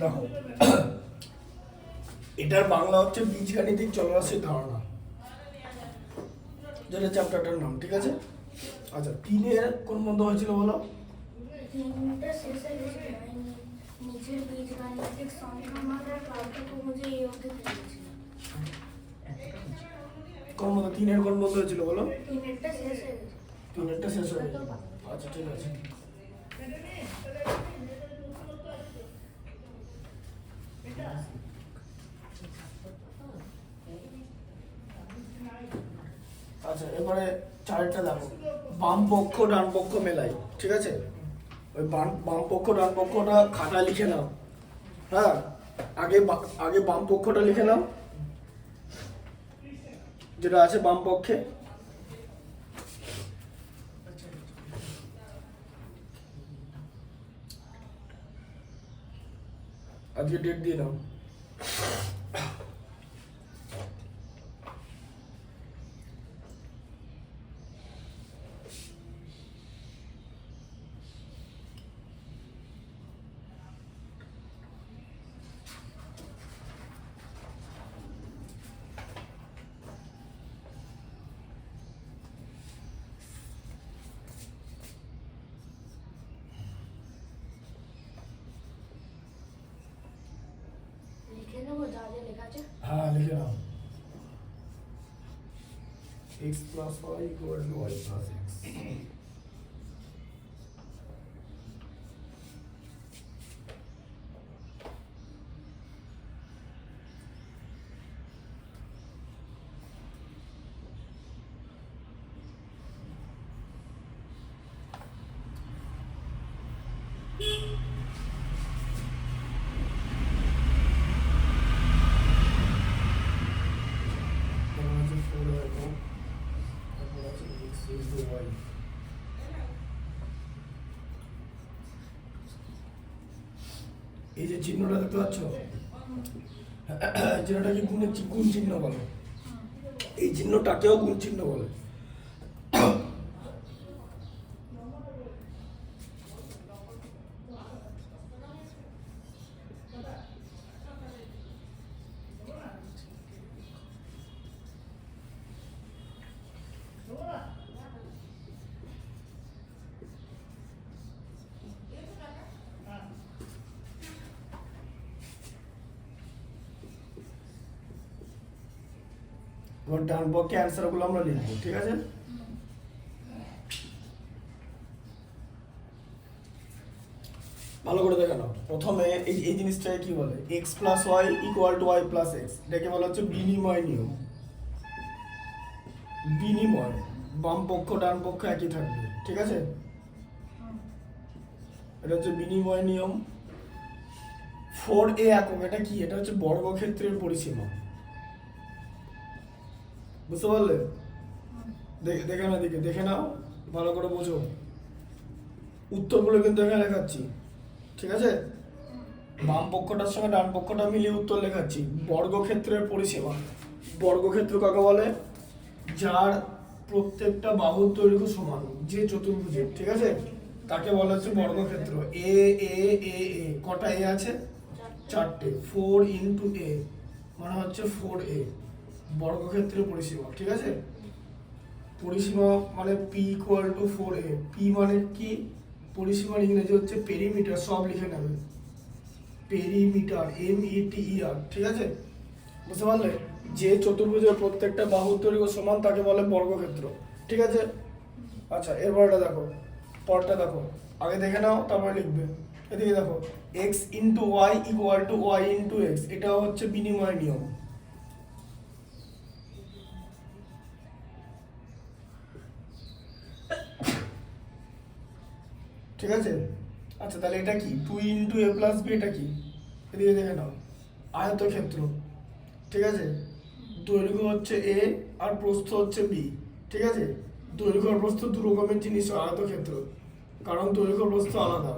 দেখো এটার বাংলা হচ্ছে বীজগাণিতিক চলরাশির ধারণা, যেটা চ্যাপ্টারটার নাম, ঠিক আছে? আচ্ছা, 3-এর কোন বন্ধ হয়েছিল বলো? তিনটা শেষে নিচের বীজগাণিতিক সংখ্যামালার পার্থক্য বুঝে এই অবধি পেয়েছিল। কোন বন্ধ? 3-এর কোন বন্ধ হয়েছিল বলো? তিনেরটা শেষ হয়ে গেছে। 3-এরটা শেষ হয়ে গেছে। আচ্ছা ঠিক আছে। আচ্ছা এবারে চারটা দেখো, বাম পক্ষ ডান পক্ষ মেলাই, ঠিক আছে? ওই বাম পক্ষ ডান পক্ষটা খাতা লিখে নাও। হ্যাঁ, আগে বাম পক্ষটা লিখে নাও, যেটা আছে বাম পক্ষে। আজকে ডেট দিয়ে নাও। লিখে নেবো যা যা লেখা আছে। হ্যাঁ লিখে নাও। x plus y equal to y plus x. এই যে চিহ্নটা দেখতে পাচ্ছ, চিহ্নটাকে গুণ চিহ্ন বলে, এই চিহ্নটাকেও গুণ চিহ্ন বলে। এবার ডান পক্ষে অ্যান্সার গুলো আমরা লিখবো, ঠিক আছে? ভালো করে দেখে নাও। প্রথমে এই জিনিসটাকে কি বলে? x plus y equal to y plus x, এটাকে বলা হচ্ছে বিনিময় নিয়ম। বিনিময়, বাম পক্ষ ডান পক্ষ একই থাকবে, ঠিক আছে? এটা হচ্ছে বিনিময় নিয়ম। 4a একক, এটা কি? এটা হচ্ছে বর্গক্ষেত্রের পরিসীমা, বুঝতে পারলে? দেখে নাও, ভালো করে বোঝো। উত্তরগুলো কিন্তু এখানে লেখাচ্ছি, ঠিক আছে? বাম পক্ষটার সঙ্গে ডান পক্ষটা মিলিয়ে উত্তর লেখাচ্ছি। বর্গক্ষেত্রের পরিসীমা, বর্গক্ষেত্র কাকে বলে? যার প্রত্যেকটা বাহুর দৈর্ঘ্য সমান, যে চতুর্ভুজের, ঠিক আছে? তাকে বলা হচ্ছে বর্গক্ষেত্র। এ এ এ এ কটা এ আছে? 4টে। 4 ইন্টু এ মানে হচ্ছে 4a, বর্গক্ষেত্রের পরিসীমা, ঠিক আছে? পরিসীমা মানে p equal to 4a। p মানে কি? পরিসীমার ইংরেজি হচ্ছে পেরিমিটার, সব লিখে নেবে। পেরিমিটার, METER, ঠিক আছে? বুঝতে পারলে? যে চতুর্ভুজের প্রত্যেকটা বাহুর দৈর্ঘ্য সমান তাকে বলে বর্গক্ষেত্র, ঠিক আছে? আচ্ছা এরপরটা দেখো, পরটা দেখো, আগে দেখে নাও তারপরে লিখবে। এদিকে দেখো, x into y equal to y into x, এটা হচ্ছে বিনিময় নিয়ম। ঠিক আছে? আচ্ছা তাহলে এটা কি? 2 ইন্টু এ প্লাস বি, এটা কি? এদিকে দেখে নাও, আয়তক্ষেত্র, ঠিক আছে? দৈর্ঘ্য হচ্ছে এ আর প্রস্থ হচ্ছে বি, ঠিক আছে? দৈর্ঘ্য আর প্রস্থ দু রকমের জিনিস আয়তক্ষেত্র, কারণ দৈর্ঘ্য প্রস্থ আলাদা।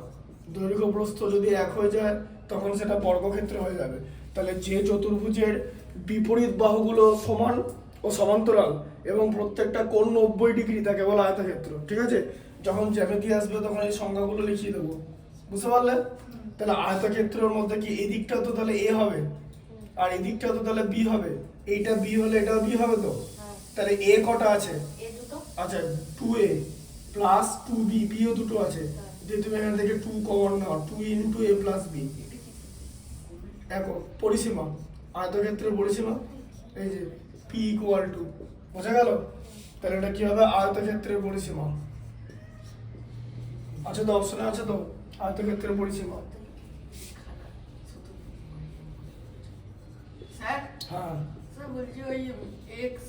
দৈর্ঘ্য প্রস্থ যদি এক হয়ে যায় তখন সেটা বর্গক্ষেত্র হয়ে যাবে। তাহলে যে চতুর্ভুজের বিপরীত বাহুগুলো সমান ও সমান্তরাল এবং প্রত্যেকটা কোণ 90 ডিগ্রি তাকে বলে আয়তক্ষেত্র, ঠিক আছে? যখন জ্যামিতি আসবে তখন এই সংখ্যাগুলো লিখিয়ে দেবো, বুঝতে পারলে? তাহলে আয়তক্ষেত্রের মধ্যে কি এই দিকটাও তো তাহলে এ হবে আর এই দিকটাও তো তাহলে বি হবে, এইটা বি হলে এটাও বি হবে তো। হ্যাঁ তাহলে এ কটা আছে? এ দুটো আচ্ছা 2a প্লাস 2b, বিও দুটো আছে, যে তুমি এখান থেকে 2 common now, 2 into a plus b। দেখো পরিসীমা, আয়তক্ষেত্রের পরিসীমা এই যে p ইকুয়াল টু, বোঝা গেল? তাহলে এটা কি হবে? আয়তক্ষেত্রের পরিসীমা। আচ্ছা তো অপশনে আছে তো আয়তক্ষেত্রের পরিসীমা। স্যার হ্যাঁ স্যার বলছি ওই এক্স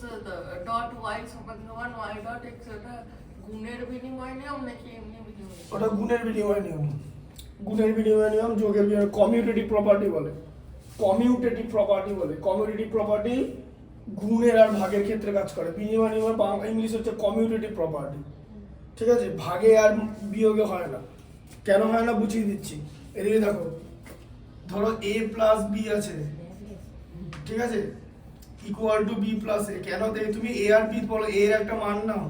ডট ওয়াই সমান সমান ওয়াই ডট এক্স ওটা গুণের বিনিময় নিয়ম নাকি এমনি বিনিময়? ওটা গুণের বিনিময় নিয়ম, গুণের বিনিময় নিয়ম, যোগের বিনিময়, কমিউটেটিভ প্রপার্টি বলে, কমিউটেটিভ প্রপার্টি বলে। কমিউটেটিভ প্রপার্টি গুণের আর ভাগের ক্ষেত্রে কাজ করে। বিনিময় নিয়মের ইংলিশ হচ্ছে কমিউটেটিভ প্রপার্টি, ঠিক আছে? ভাগে আর বিয়োগে হয় না। কেন হয় না বুঝিয়ে দিচ্ছি। এদিকে দেখো, ধরো a প্লাস বি আছে, ঠিক আছে, ইকুয়াল টু বি প্লাস এ। কেন? দেখে তুমি এ আর বি বলো, এ এর একটা মান নাও,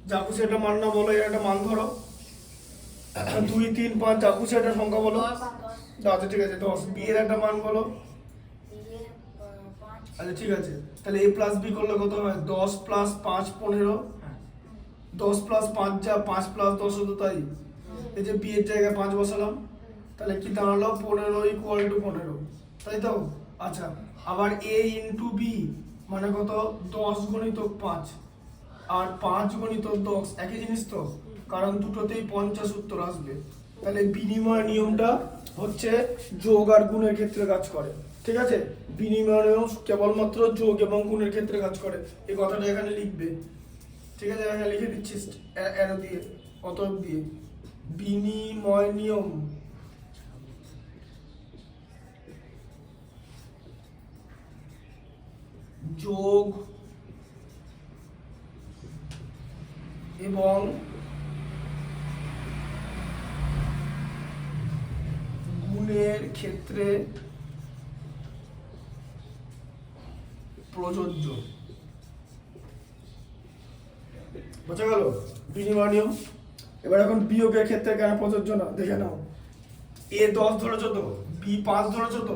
যা খুশি একটা মান না বলো, এর একটা মান ধরো 2 3 5, যা খুশি একটা সংখ্যা বলো। আচ্ছা ঠিক আছে 10। বি এর একটা মান বলো। ये 5 আচ্ছা ঠিক আছে, তাহলে a প্লাস বি করলে কত হয়? 10 প্লাস 5 15, 10 প্লাস 5 যা 5 প্লাস 10 হতো তাই। এই যে বি এর জায়গায় 5 বসালাম, তাহলে কি দাঁড়ালো? 15 ইকুয়াল টু 15, তাই তো? আচ্ছা আবার a ইন্টু বি মানে কত? 10 গুণিতক 5 আর 5 গুণিতক 10 একই জিনিস তো, কারণ দুটোতেই 50 উত্তর আসবে। তাহলে বিনিময় নিয়মটা হচ্ছে যোগ আর গুণের ক্ষেত্রে কাজ করে, ঠিক আছে? বিনিময় নিয়ম কেবলমাত্র যোগ এবং গুণের ক্ষেত্রে কাজ করে, এই কথাটা এখানে লিখবে, ঠিক আছে? এখানে লিখে দিচ্ছি অ্যারো দিয়ে, অতএব দিয়ে বিনিময় নিয়ম যোগ এবং গুণের ক্ষেত্রে প্রযোজ্য। বোঝা গেল বিনিময় নিয়ম? এবার এখন বিয়োগের ক্ষেত্রে কেন প্রযোজ্য না দেখে নাও। এ 10 ধরেছো তো, বি 5 ধরেছো তো,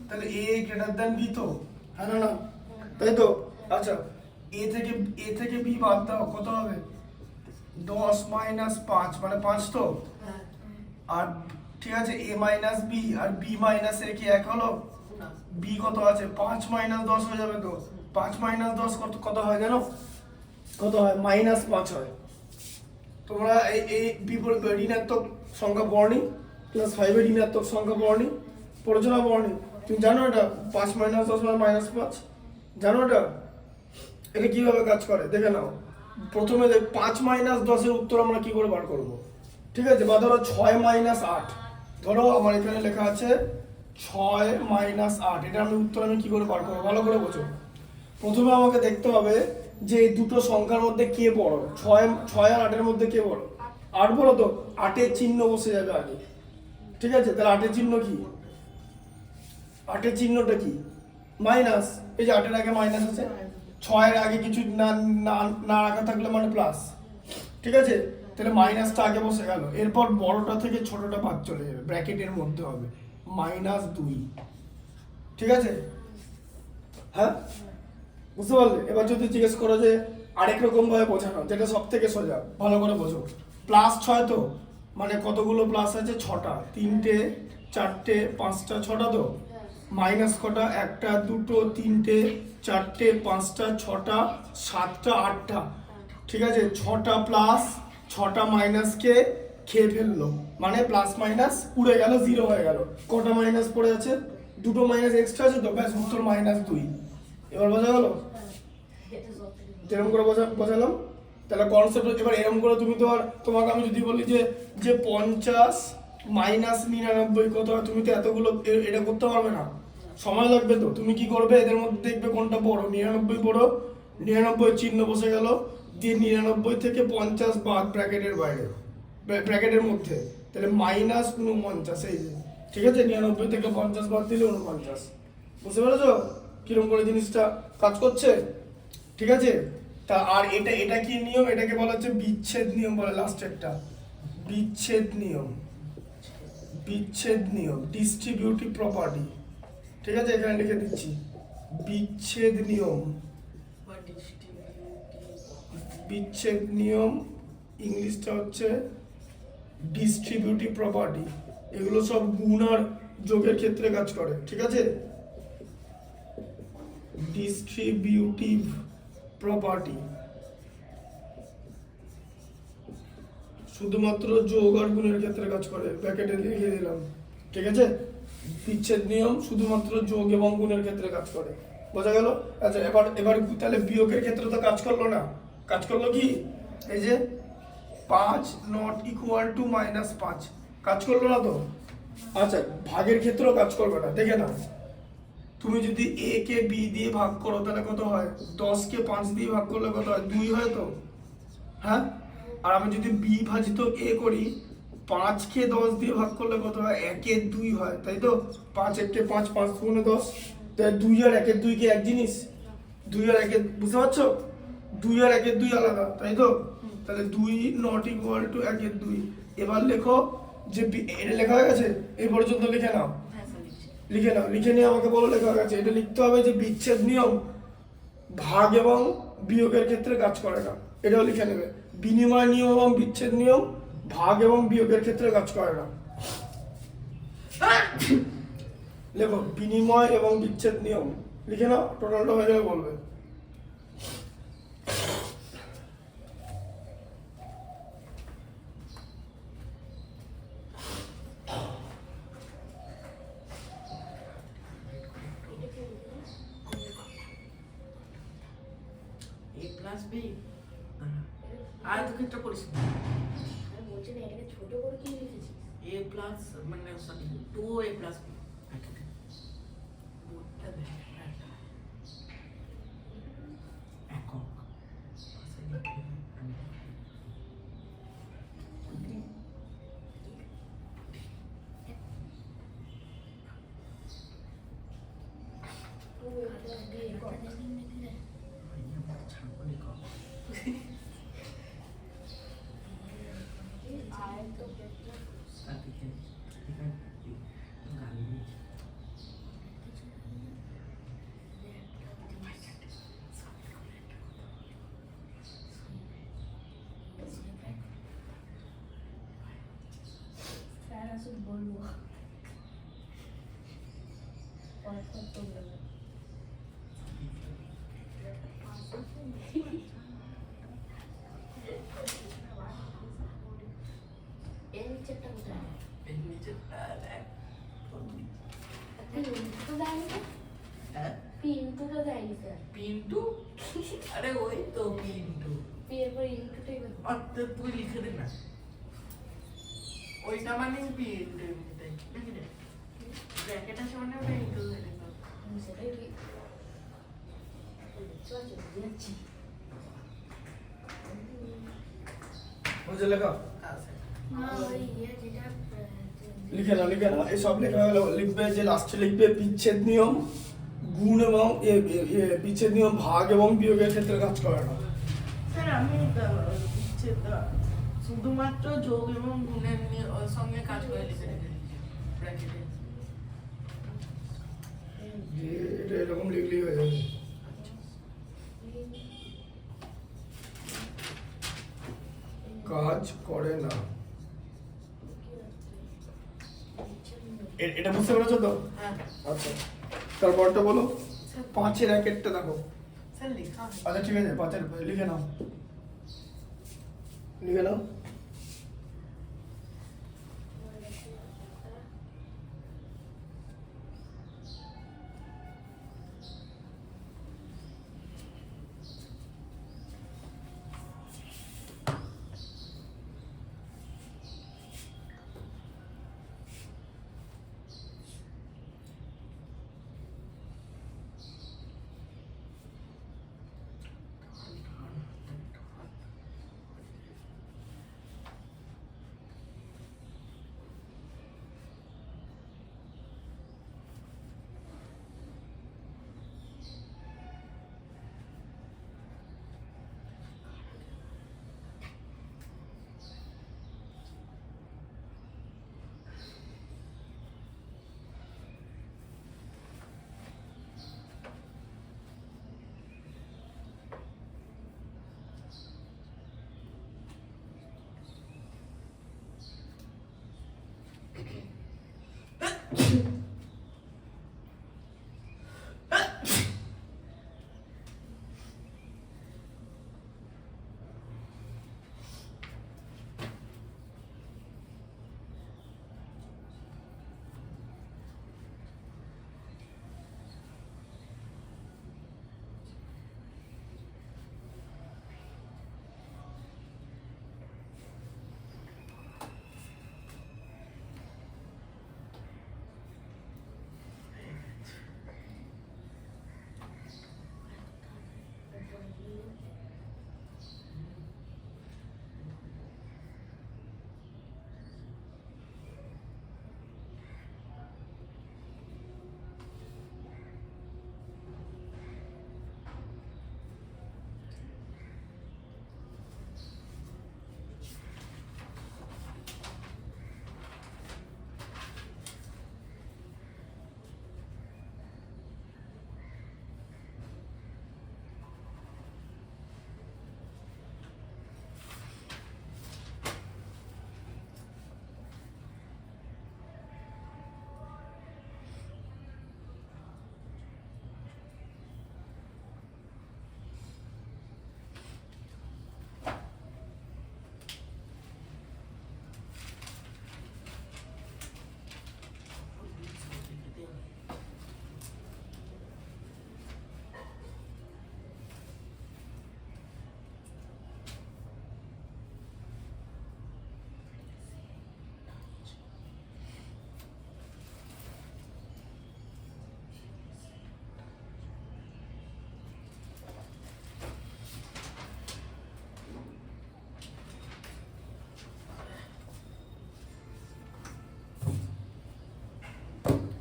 তাহলে এ গ্রেটার দ্যান বি তো, হ্যাঁ না? তাই তো? আচ্ছা এ থেকে বি বাদ দাও, কত হবে? 10 মাইনাস 5 মানে 5 তো। আর ঠিক আছে এ মাইনাস বি আর বি মাইনাস এ কি এক হলো? বি কত আছে? 5 মাইনাস 10 হয়ে যাবে তো। 5 মাইনাস 10 কত হয় জানো? কত হয়? -5 হয়। তোমরা এই বিপরীত ঋণাত্মক সংখ্যা বর্ণী প্লাস 5 এর ঋণাত্মক সংখ্যা বর্ণী পড়েছো না? বর্ণী তুমি জানো এটা? 5 মাইনাস 10 মানে -5, জানো এটা? এটা কিভাবে কাজ করে দেখে নাও। প্রথমে 5 মাইনাস 10 এর উত্তর আমরা কি করে বার করব? ঠিক আছে, বা ধরো 6 মাইনাস 8, ধরো আমার এখানে লেখা আছে 6 মাইনাস 8, এটা আমি উত্তর আমি কি করে বার করবো? ভালো করে বোঝো। প্রথমে আমাকে দেখতে হবে যে এই দুটো সংখ্যার মধ্যে কে বড়। 6 আর 8 এর মধ্যে কে বড়? 8 বড় তো, 8 এর চিহ্ন বসে যাবে আগে, ঠিক আছে? তাহলে 8 এর চিহ্ন কি? 8 এর চিহ্নটা কি? মাইনাস। এই যে 8 এর আগে মাইনাস আছে, 6 এর আগে কিছু না না না রাখা থাকলে মানে প্লাস, ঠিক আছে? তাহলে মাইনাসটা আগে বসে গেল, এরপর বড়টা থেকে ছোটটা বাদ চলে যাবে, ব্র্যাকেটের মধ্যে হবে -2, ঠিক আছে? হ্যাঁ বুঝতে পারলে? এবার যদি জিজ্ঞেস করো যে আরেক রকম ভাবে বোঝানো, যেটা সব থেকে সোজা, ভালো করে বোঝো। +6 তো, মানে কতগুলো প্লাস আছে? 6টা, 3টে 4টে 5টা 6টা তো। মাইনাস কটা? 1টা 2টো 3টে 4টে 5টা 6টা 7টা 8টা, ঠিক আছে? 6টা প্লাস 6টা মাইনাসকে খেয়ে ফেললো, মানে প্লাস মাইনাস উড়ে গেল, 0 হয়ে গেল। কটা মাইনাস পড়ে আছে? 2টো মাইনাস এক্সট্রা আছে তো, ব্যাস উত্তর -2। এবার বোঝা গেল? যেরকম করে বোঝালাম, তাহলে কনসেপ্ট। এবার এরকম করে তুমি তো আর, তোমাকে আমি যদি বলি যে 50 মাইনাস 99 কত হয়, তুমি তো এতগুলো এটা করতে পারবে না, সময় লাগবে তো। তুমি কি করবে? এদের মধ্যে দেখবে কোনটা বড়। 99 বড়, 99 চিহ্ন বসে গেল, দিয়ে 99 থেকে 50 বাদ ব্র্যাকেটের বাইরে, ব্র্যাকেটের মধ্যে, তাহলে -49। এই যে, ঠিক আছে? 99 থেকে 50 বাদ দিলে 49। বুঝতে পেরেছো কিরকম করে জিনিসটা কাজ করছে? ঠিক আছে? তা আর এটা কি নিয়ম? এটাকে বলা হচ্ছে বিচ্ছেদ নিয়ম বলে, লাস্টেরটা বিচ্ছেদ নিয়ম। বিচ্ছেদ নিয়ম, ডিস্ট্রিবিউটিভ প্রপার্টি, ঠিক আছে, এখানে লিখে দিচ্ছি বিচ্ছেদ নিয়ম। বা ডিস্ট্রিবিউটিভ বিচ্ছেদ নিয়ম ইংলিশটা হচ্ছে ডিস্ট্রিবিউটিভ প্রপার্টি। এগুলো সব গুণ আর যোগের ক্ষেত্রে কাজ করে, ঠিক আছে। ডিস্ট্রিবিউটিভ প্রপার্টি শুধুমাত্র যোগ আর গুণের ক্ষেত্রে কাজ করে, ব্র্যাকেটে লিখে দিলাম, ঠিক আছে। বিচ্ছেদ নিয়ম শুধুমাত্র যোগ এবং গুণের ক্ষেত্রে কাজ করে, বোঝা গেল। আচ্ছা, এবার এবার তাহলে বিয়োগের ক্ষেত্রে তো কাজ করলো না, কাজ করলো কি, এই যে 5 নট ইকুয়াল টু -5, কাজ করলো না তো। আচ্ছা, ভাগের ক্ষেত্রেও কাজ করবে না, দেখে নাও। তুমি যদি a কে b দিয়ে ভাগ করো তাহলে কত হয়, 10 কে 5 দিয়ে ভাগ করলে কত হয়, 2 হয় তো, হ্যাঁ। আর আমি যদি b ভাজিত a করি, 5 কে 10 দিয়ে ভাগ করলে কত হয়, 1 এর 2 হয়, তাই তো। 5 1 5, 5 গুণে 10, তাই 2 আর 1 এর 2 কি এক জিনিস, 2 আর 1 এর, বুঝতে পারছো, 2 আর 1 এর 2 আলাদা, তাই তো। তাহলে 2 নট ইকুয়াল টু 1 এর 2। এবার লেখো যে এটা লেখা হয়ে গেছে, এই পর্যন্ত লিখে নাও, লিখে নাও, লিখে নিয়ে আমাকে বলো লেখা হয়ে গেছে। এটা লিখতে হবে যে বিচ্ছেদ নিয়ম ভাগ এবং বিয়োগের ক্ষেত্রে কাজ করে না, এটাও লিখে নেবে। বিনিময় নিয়ম এবং বিচ্ছেদ নিয়ম ভাগ এবং বিয়োগের ক্ষেত্রে কাজ করে না। লেখো বিনিময় এবং বিচ্ছেদ নিয়ম, লিখে নাও, টোটালটা হয়ে গেলে বলবে। a প্লাস b আয়তক্ষেত্র পরিসীমা আমি বলছি না, এটাকে ছোট করে কি লিখেছিস? a প্লাস মানে সরি 2a প্লাস b বোর্ডটা দেখ একক টু প্লাস বি একক। আয়তক্ষেত্র স্যার আসুন বলবো পড়াশোনা তো বলবো। এর নিচেরটা কোথায়? এর নিচেরটা দেখ পিন্টু দেয়নি তো? হ্যাঁ পিন্টু তো দেয়নি স্যার। পিন্টু আরে ওই তো পিন্টু পি এর পর ইন্টুটাই বলবো। অর্থাৎ তুই লিখে দে না ওইটা মানে পিন্টু এমনিতে লিখে দে ব্র্যাকেট আছে মানে ওটা ইন্টু ধরে দে আমি সেটাই কি চল চল যাচ্ছি। বুঝে লেখা, আছে না ওই যেটা লিখে নাও, লিখে নাও, এই সব লেখা হলো। লিখবে যে লাস্টে লিখবে বিচ্ছেদ নিয়ম গুণ এবং বিচ্ছেদ নিয়ম ভাগ এবং বিয়োগের ক্ষেত্রে কাজ করে না। স্যার আমি দিচ্ছে শুধুমাত্র যোগ এবং গুণের সঙ্গে কাজ করে লিখে রেখেছি ব্র্যাকেটে যে এটা এরকম লিখলেই হয়ে যাবে। কাজ করে না, এটা বুঝতে পেরেছো তো। হ্যাঁ আচ্ছা, তারপরটা বলো, 5-এর র্যাকেটটা দেখো। স্যার লেখা আছে আচ্ছা ঠিক আছে, 5-এর লিখে নাও, লিখে নাও।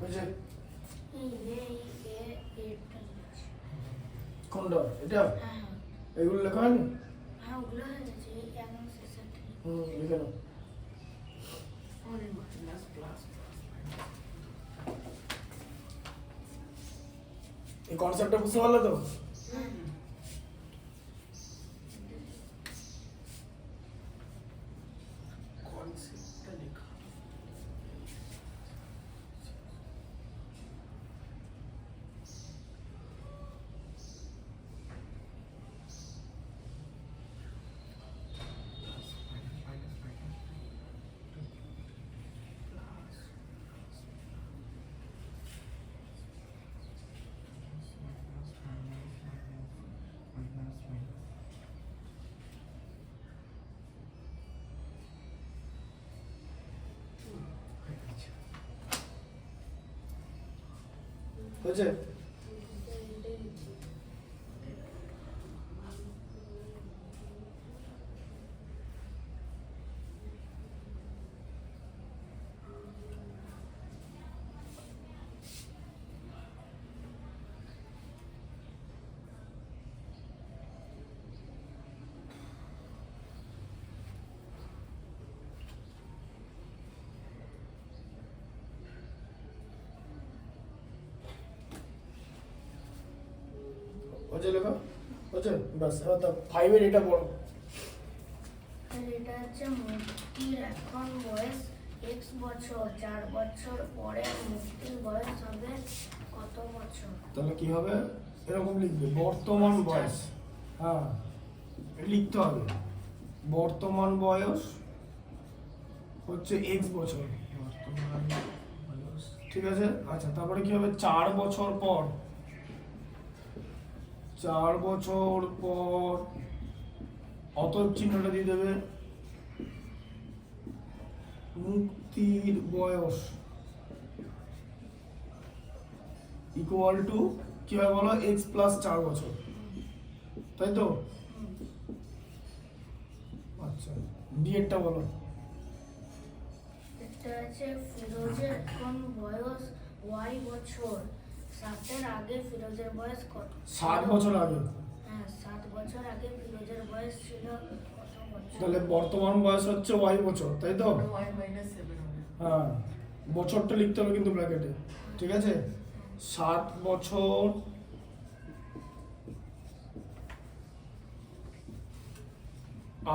বুঝে এই যে এটা লিখছি। কোনটা এটা হ্যাঁ এগুলো লেখা হয়নি? হ্যাঁ ওগুলো হয়ে গেছে এই কেমন শেষেরটা লিখে নাও। only minus plus এই কনসেপ্টটা বুঝতে পারলে তো? কনসেপ্টটা লেখা হয়েছে? হয়েছে লেখা? হয়েছে? ব্যাস এবার তো 5 এর এটা বড়। আর এটা হচ্ছে মুক্তির এখন বয়স x বছর 4 বছর পরে মুক্তির বয়স হবে কত বছর? তাহলে কি হবে? এরকম লিখবে বর্তমান বয়স। হ্যাঁ লিখতে হবে বর্তমান বয়স হচ্ছে x বছর। ঠিক আছে? আচ্ছা তারপরে কি হবে? 4 বছর পর 4 বছর পর অতএব চিহ্নটা দিয়ে দেবে মুক্তির বয়স ইকুয়াল টু কি হয় বলো? x প্লাস 4 বছর, তাই তো? আচ্ছা ডিএরটা বলো। এটা আছে ফিরোজের এখন বয়স y বছর 7 এর আগে ফিরোজের বয়স কত? 7 বছর আগে। হ্যাঁ 7 বছর আগে ফিরোজের বয়স ছিল কত বছর? তাহলে বর্তমান বয়স হচ্ছে y বছর, তাই তো? y minus 7 হবে হ্যাঁ বছরটা লিখতে হবে কিন্তু ব্র্যাকেটে, ঠিক আছে? 7 বছর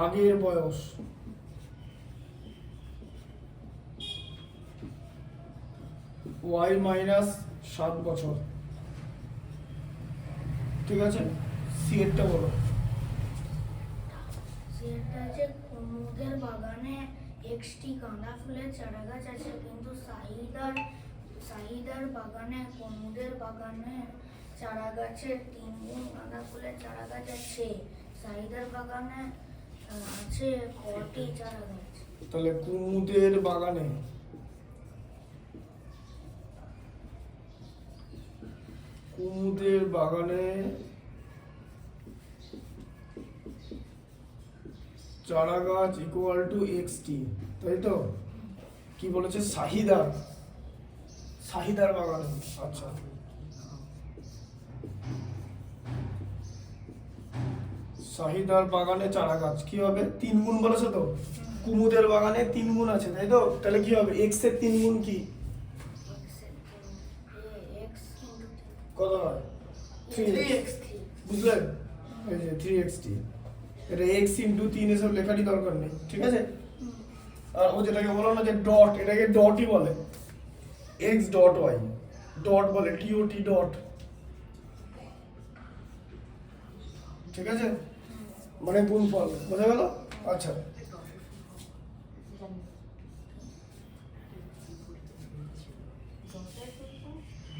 আগের বয়স ওয়াই মাইনাস 7 বছর। ঠিক আছে, সি এরটা বলো। সেটা আছে কুমুদের বাগানে এক্সটি গাঁদা ফুলের চারা গাছ আছে, কিন্তু সাহিদার বাগানে কুমুদের বাগানে চারা গাছের 3 গুণ গাঁদা ফুলের চারা গাছ আছে। সাহিদার বাগানে আছে কটি চারা গাছ? তাহলে কুমুদের বাগানে চারা গাছ ইকুয়াল টু এক্সটি, তাই তো? কি বলেছে? সাহিদার বাগানে। আচ্ছা, সাহিদার বাগানে চারা গাছ কি হবে? 3 গুণ বলেছে তো, কুমুদের বাগানে 3 গুণ আছে, তাই তো? তাহলে কি হবে? এক্স এর 3 গুণ কি? কত হয়? 3x, বুঝলেন? এই যে 3xt, এটা x ইনটু 3 এসব লেখারই দরকার নেই, ঠিক আছে? আর ও যেটাকে বলো না যে ডট, এটাকে ডটই বলে, x ডট y ডট বলে, dot ডট, ঠিক আছে? মানে গুণফল, বোঝা গেল? আচ্ছা,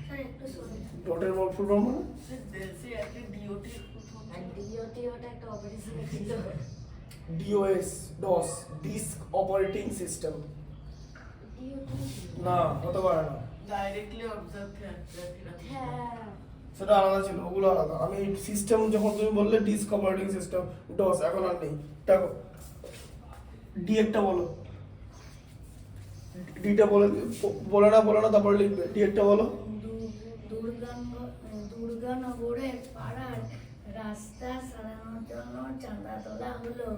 স্যার একটু শুনুন। ডটের বল ফুল ফর্ম মানে দেশে একটা ডিওটি ওটা একটা অপারেশন ছিল। DOS disk operating system. না, হতে পারে না, ডাইরেক্টলি অবজার্ভ হ্যাঁ, সেটা আলাদা ছিল, ওগুলো আলাদা। আমি সিস্টেম যখন তুমি বললে ডিস্ক অপারেটিং সিস্টেম, ডস এখন আর নেই। দেখো ডি একটা বলো, ডিটা বলে না তারপরে লিখবে। ডি একটা বলো। দুর্গানগরের পাড়ার রাস্তা সারানোর জন্য চাঁদা তোলা হলো।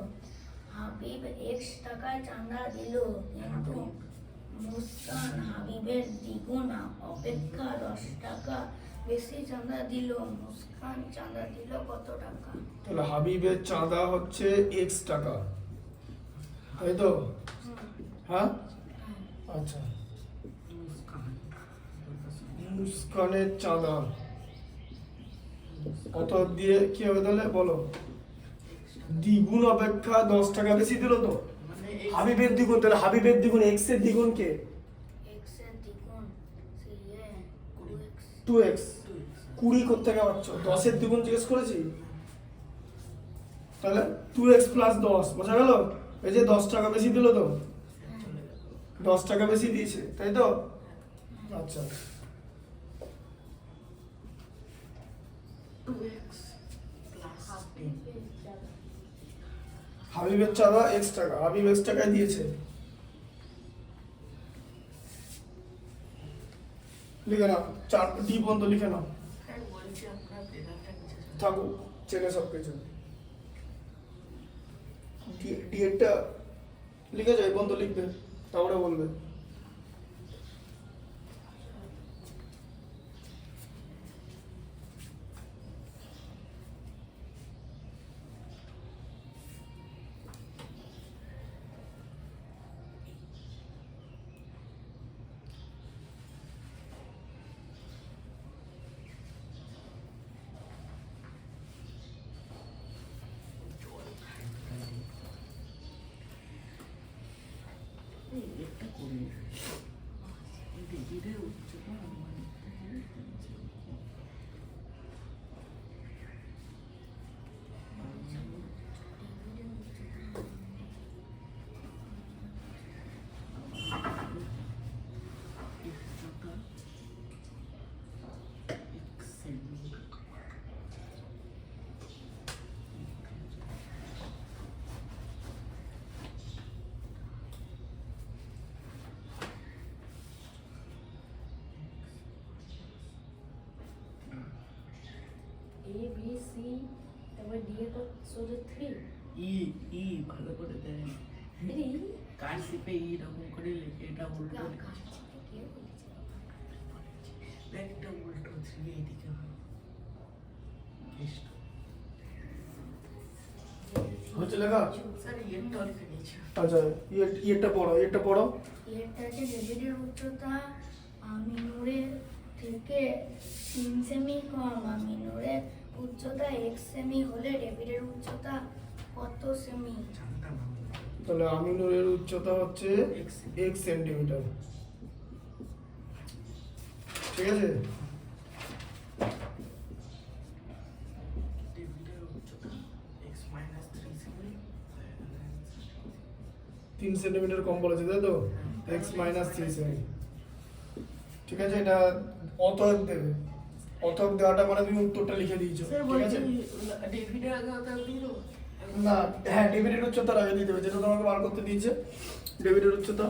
হাবিব 1 টাকা চাঁদা দিল, কিন্তু মুস্কান হাবিবের দ্বিগুণ অপেক্ষা 10 টাকা বেশি চাঁদা দিল। মুস্কান চাঁদা দিল কত টাকা? তাহলে হাবিবের চাঁদা হচ্ছে x টাকা, তাই তো? হ্যাঁ, আচ্ছা। মুস্কানের চাঁদা কত দিয়ে কি হবে তাহলে বলো? দ্বিগুণ অপেক্ষা 10 টাকা বেশি দিল তো। হাবিবের দ্বিগুণ, তাহলে হাবিবের দ্বিগুণ x এর দ্বিগুণ কে? x এর দ্বিগুণ 2x। 20 করতে থেকে পাচ্ছ, 10 এর দ্বিগুণ জিজ্ঞেস করেছি, তাহলে 2x প্লাস 10, বোঝা গেল? এই যে 10 টাকা বেশি দিল তো, 10 টাকা বেশি দিয়েছে, তাই তো? আচ্ছা, 2x প্লাস হাবিবের চাঁদা x টাকা, হাবিব x টাকায় দিয়েছে। লিখে নাও, 4 ডি পর্যন্ত লিখে নাও, বলছি আপনার বেদাটা কিছু থাকুক চেনে সব কিছু। ডি একটা লিখে যাও, এই পর্যন্ত লিখবে, তারপরে বলবে। একটা করি দিদিদের উচ্চতা A B C তারপর D এর কত? সোজা 3 ই ভালো করে দেয়, কার্সিপে ই রকম করে লিখে, এটা উল্টো দেখ, এটা উল্টো 3 এইদিকে হয়। হচ্ছে লেখা? স্যার এটা লিখে নিয়েছি। আচ্ছা, এটা পড়ো, এটা পড়ো। এটা আছে ডেভিডের উচ্চতা আমিনুরের থেকে 3 সেমি কম। আমিনুরের উচ্চতা 1 সেমি হলে ডেভিডের উচ্চতা কত সেমি? তাহলে আমিনুরের উচ্চতা হচ্ছে x সেন্টিমিটার। ঠিক আছে, ডেভিডের উচ্চতা x minus 3 সেমি। 3 সেন্টিমিটার কম বলেছে তাই তো, x মাইনাস 3 সেমি। ঠিক আছে, এটা অতএব দেবে। অতএব দেওয়াটা মানে তুমি উত্তরটা লিখে দিয়েছো। স্যার ঠিক আছে, বলছি ডেভিডের আগে ওটা দিয়ে দেবো? না হ্যাঁ, ডেভিডের উচ্চতার আগে দিয়ে দেবে, যেটা তোমাকে বার করতে দিয়েছে। ডেভিডের উচ্চতা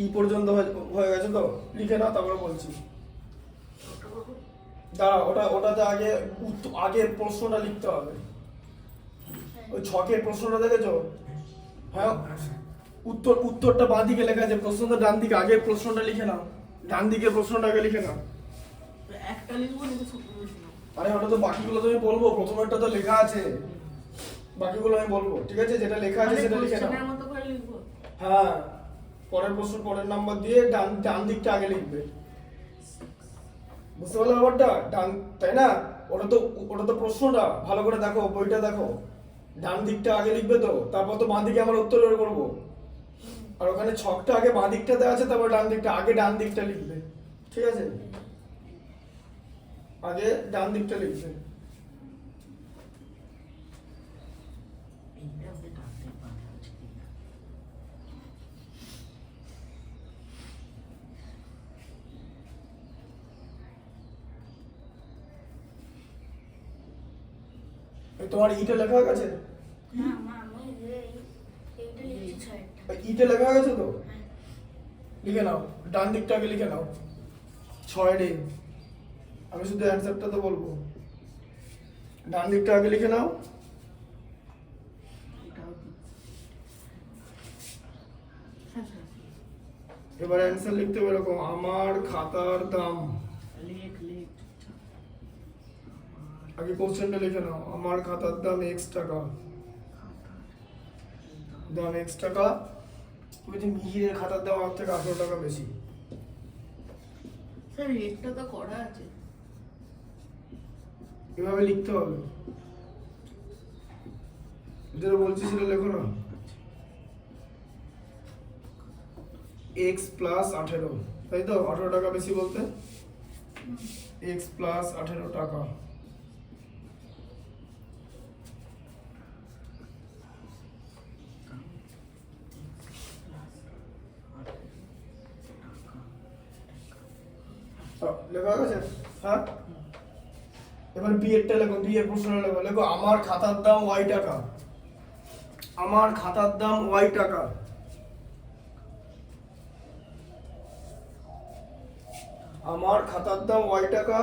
ই পর্যন্ত হয়ে গেছে তো, লিখে নাও, তারপরে বলছি। দাঁড়া, ওটাতে আগে আগের প্রশ্নটা লিখতে হবে। ওই ছকের প্রশ্নটা দেখেছো? হ্যাঁ, উত্তরটা বাঁ দিকে লেখা আছে, প্রশ্নটা ডান দিকে। আগের প্রশ্নটা লিখে নাও, ডান দিকের প্রশ্নটা আগে লিখে নাও। একটা লিখবো নাকি সবগুলো লিখবো? আরে ওটা তো বাকিগুলো তুমি বলবো, প্রথমেরটা তো লেখা আছে, বাকিগুলো আমি বলবো। ঠিক আছে, যেটা লেখা আছে মানে সেটা লিখে নাও। কোশ্চেনের মতো করে লিখবো? হ্যাঁ, পরের প্রশ্ন পরের নাম্বার দিয়ে ডান দিকটা আগে লিখবে। বুঝতে পারলে ব্যাপারটা? ডান, তাই না? ওটা তো প্রশ্নটা ভালো করে দেখো, বইটা দেখো। ডান দিকটা আগে লিখবে তো, তারপর তো বাঁ দিকে আমরা উত্তর বের করবো। আর ওখানে ছকটা আগে বাঁ দিকটা দেওয়া আছে, তারপর ডান দিকটা। আগে ডান দিকটা লিখবে। ঠিক আছে, আগে ডান দিকটা লিখবে। তোমার ইটে লেখা হয়ে গেছে? না মা, আমি এইটা লিখছি 6টা। ইটে লেখা হয়ে গেছে তো, হ্যাঁ। লিখে নাও। ডান দিকটা আগে লিখে নাও, 6 আমি শুধু অ্যান্সারটা তো বলবো। ডান দিকটা আগে লিখে নাও। এবার অ্যান্সার লিখতে হবে এরকম: আমার খাতার দাম। আগে কোশ্চেনটা লিখে নাও, আমার খাতার দাম x টাকা। দাম x টাকা। তুমি যে মিহিরের খাতার দাম আমার থেকে 18 টাকা বেশি। স্যার রেটটা তো করা আছে। এভাবে লিখতে হবে, যেটা বলছি সেটা লেখো না। x প্লাস 18, তাই তো? 18 টাকা বেশি বলতে x প্লাস 18 টাকা। লেখা গেছে? হ্যাঁ, এবার বি এরটা লেখো, বি এর প্রশ্নটা লেখো। লেখো, আমার খাতার দাম y টাকা। আমার খাতার দাম y টাকা। আমার খাতার দাম y টাকা।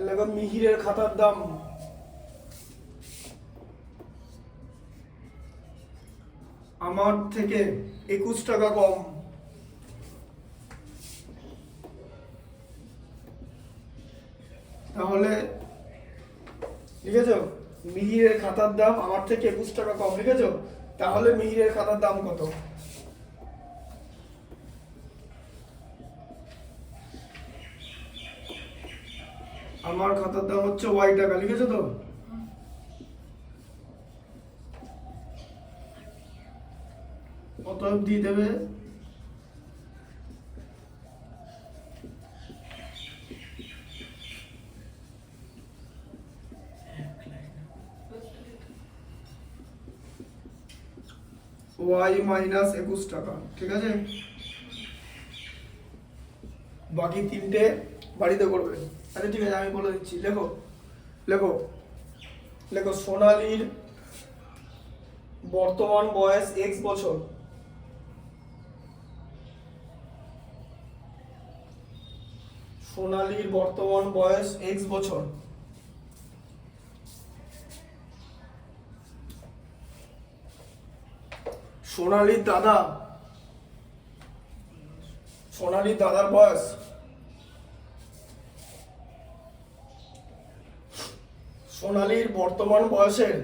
লেখো, মিহিরের খাতার দাম আমার থেকে 21 টাকা কম। তাহলে লিখেছো, মিহিরের খাতার দাম আমার থেকে 21 টাকা কম। লিখেছো? তাহলে মিহিরের খাতার দাম কত? আমার খাতার দাম হচ্ছে y টাকা। লিখেছো তো? অতএব দিয়ে দেবে y মাইনাস 21 টাকা। ঠিক আছে, বাকি তিনটে বাড়িতে করবে। আচ্ছা ঠিক আছে, আমি বলে দিচ্ছি। লেখো লেখো লেখো, সোনালীর বর্তমান বয়স x বছর। সোনালীর বর্তমান বয়স x বছর। সোনালীর দাদার বয়স। সোনালীর বর্তমান বয়সের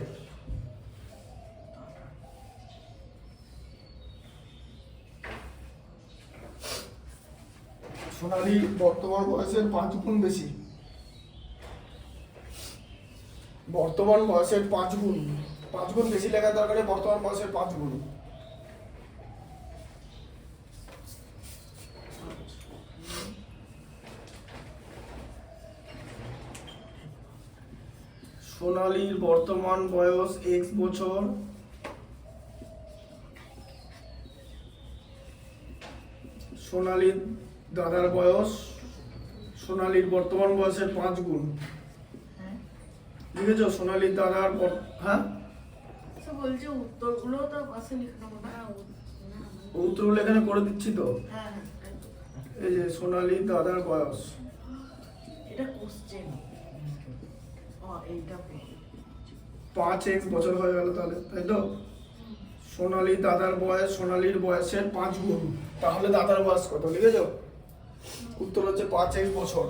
সোনালী বর্তমান বয়সের 5 গুণ বেশি। বর্তমান বয়সের 5 গুণ, 5 গুণ বেশি লেখার দরকার নেই, বর্তমান বয়সের 5 গুণ। সোনালীর বর্তমান বয়স x বছর, সোনালীর দাদার বয়স সোনালীর বর্তমান বয়সের 5 গুণ। বুঝেছ? সোনালীর দাদার হ্যাঁ, আচ্ছা বলছি উত্তরগুলো তো পাশে লিখে নেবো না? উত্তরগুলো এখানে করে দিচ্ছি তো। হ্যাঁ হ্যাঁ একদম। এই যে সোনালীর দাদার বয়স, এটা কোশ্চেন। এইটা 5x বছর হয়ে গেল তাহলে, তাই তো? সোনালীর দাদার বয়স সোনালীর বয়সের 5 গুণ, তাহলে দাদার বয়স কত লিখেছ? উত্তর হচ্ছে 5x বছর।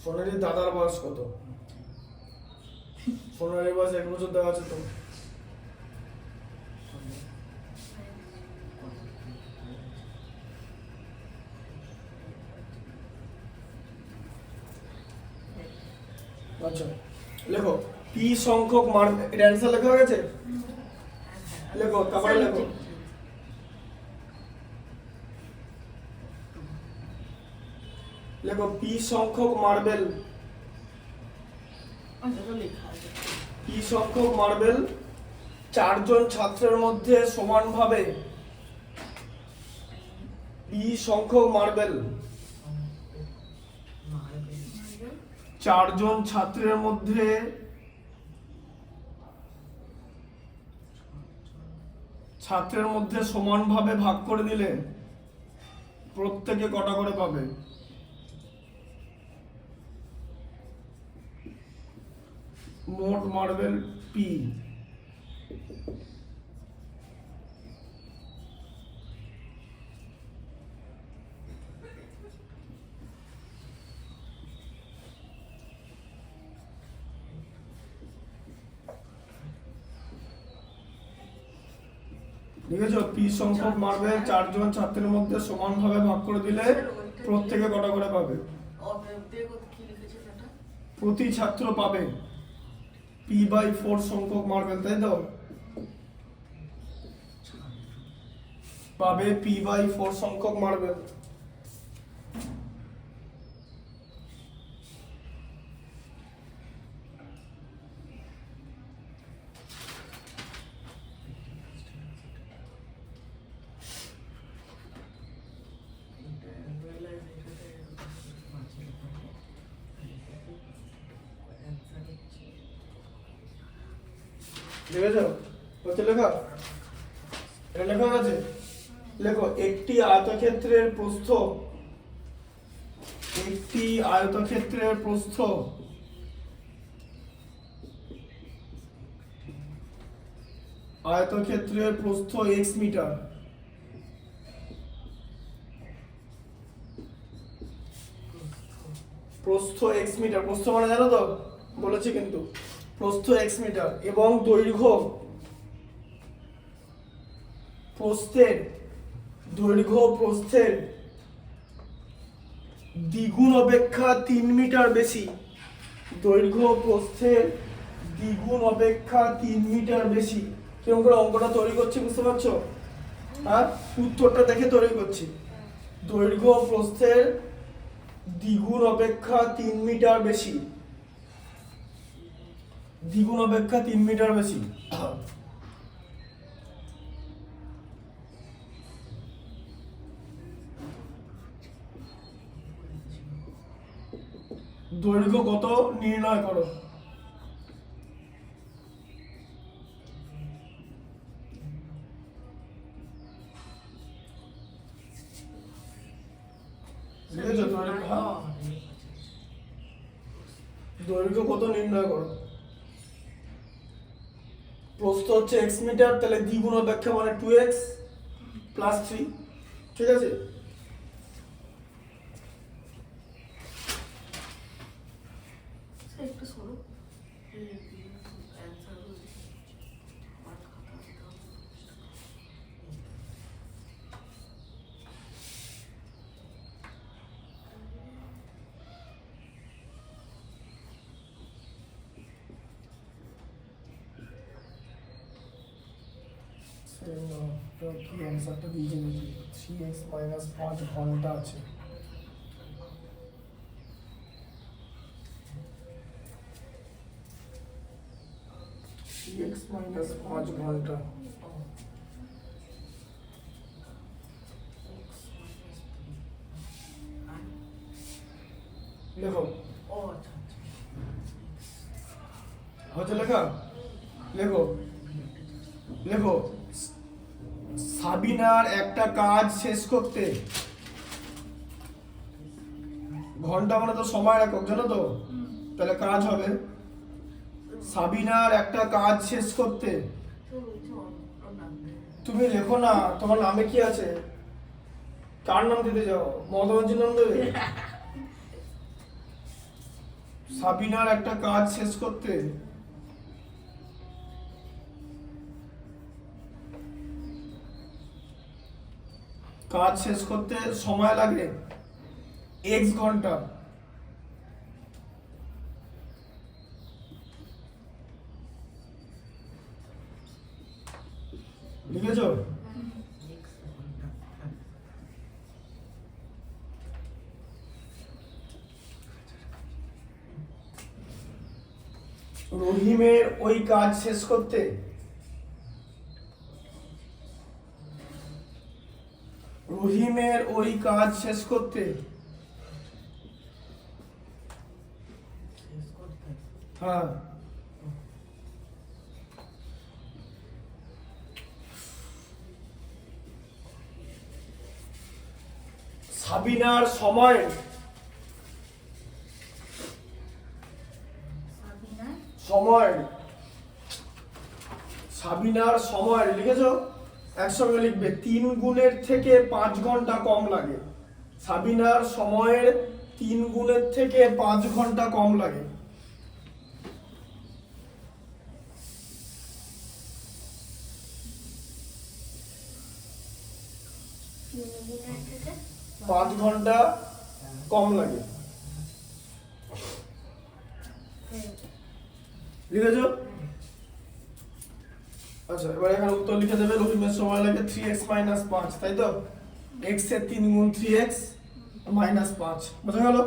সোনালীর দাদার বয়স কত? সোনালীর বয়স 1 বছর দেওয়া আছে তো। আচ্ছা লেখো পি সংখ্যক মান, এটা অ্যান্সার লেখা হয়ে গেছে? লেখো, তারপরে লেখো লেখো পি সংখ্যক মার্বেল, লেখা আছে। পি সংখ্যক মার্বেল 4 জন ছাত্রের মধ্যে সমানভাবে, পি সংখ্যক মার্বেল 4 জন ছাত্রের মধ্যে সমানভাবে ভাগ করে দিলে প্রত্যেকে কটা করে পাবে? মোট মার্বেল পি। লিখেছ? পি সংখ্যক মার্বেল 4 জন ছাত্রের মধ্যে সমানভাবে ভাগ করে দিলে প্রত্যেকে কটা করে পাবে? কি লিখেছেন এটা? প্রতি ছাত্র পাবে p/4 সংখ্যক মার্বেল, তাই তো? পাবে p/4 সংখ্যক মার্বেল। লিখেছ? হচ্ছে লেখা? এটা লেখা আছে? লেখো একটি আয়তক্ষেত্রের প্রস্থ, একটি আয়তক্ষেত্রের প্রস্থ x মিটার। প্রস্থ x মিটার, প্রস্থ মানে জানো তো? বলেছি কিন্তু প্রস্থ x মিটার এবং দৈর্ঘ্য প্রস্থের দ্বিগুণ অপেক্ষা 3 মিটার বেশি। দৈর্ঘ্য প্রস্থের দ্বিগুণ অপেক্ষা 3 মিটার বেশি। কেমন করে অঙ্কটা তৈরি করছি বুঝতে পারছো? হ্যাঁ, উত্তরটা দেখে তৈরি করছি। দৈর্ঘ্য প্রস্থের দ্বিগুণ অপেক্ষা 3 মিটার বেশি, দ্বিগুণ অপেক্ষা 3 মিটার বেশি। দৈর্ঘ্য কত নির্ণয় করো? বুঝেছো? দৈর্ঘ্য কত নির্ণয় করো? প্রস্থ হচ্ছে x মিটার, তাহলে দ্বিগুণ অপেক্ষা মানে 2x প্লাস 3, ঠিক আছে? একটু শোনো অ্যান্সার আমার খাতা দিতে হবে। কি অ্যান্সারটা দিয়েছে দেখি, 3x মাইনাস 5 ঘন্টা আছে। x মাইনাস 5 ঘন্টা, লেখো। ও আচ্ছা আচ্ছা হচ্ছে লেখা, লেখো লেখো। সাবিনার একটা কাজ শেষ করতে, ঘন্টা মানে তো সময় একক, জানো তো? তাহলে কাজ হবে সাবিনার একটা কাজ শেষ করতে। তুমি লেখো না, তোমার নামে কি আছে? কার নাম দিতে যাও? মমতা ব্যানার্জির নাম দেবে? সাবিনার একটা কাজ শেষ করতে সময় লাগে x ঘন্টা। লিখেছো? রহিমের ওই কাজ শেষ করতে হ্যাঁ সাবিনার সময় লিখেছো? একসঙ্গে লিখবে, 3 গুণের থেকে 5 ঘন্টা কম লাগে। সাবিনার সময়ের 3 গুণের থেকে 5 ঘন্টা কম লাগে। দিনের থেকে 5 ঘন্টা কম লাগে, লিখেছো? আচ্ছা, এবার এখানে উত্তর লিখে দেবে। রহিমের সময় লাগে 3x মাইনাস 5, তাই তো? x এর 3 গুণ 3x মাইনাস 5, বোঝা গেল?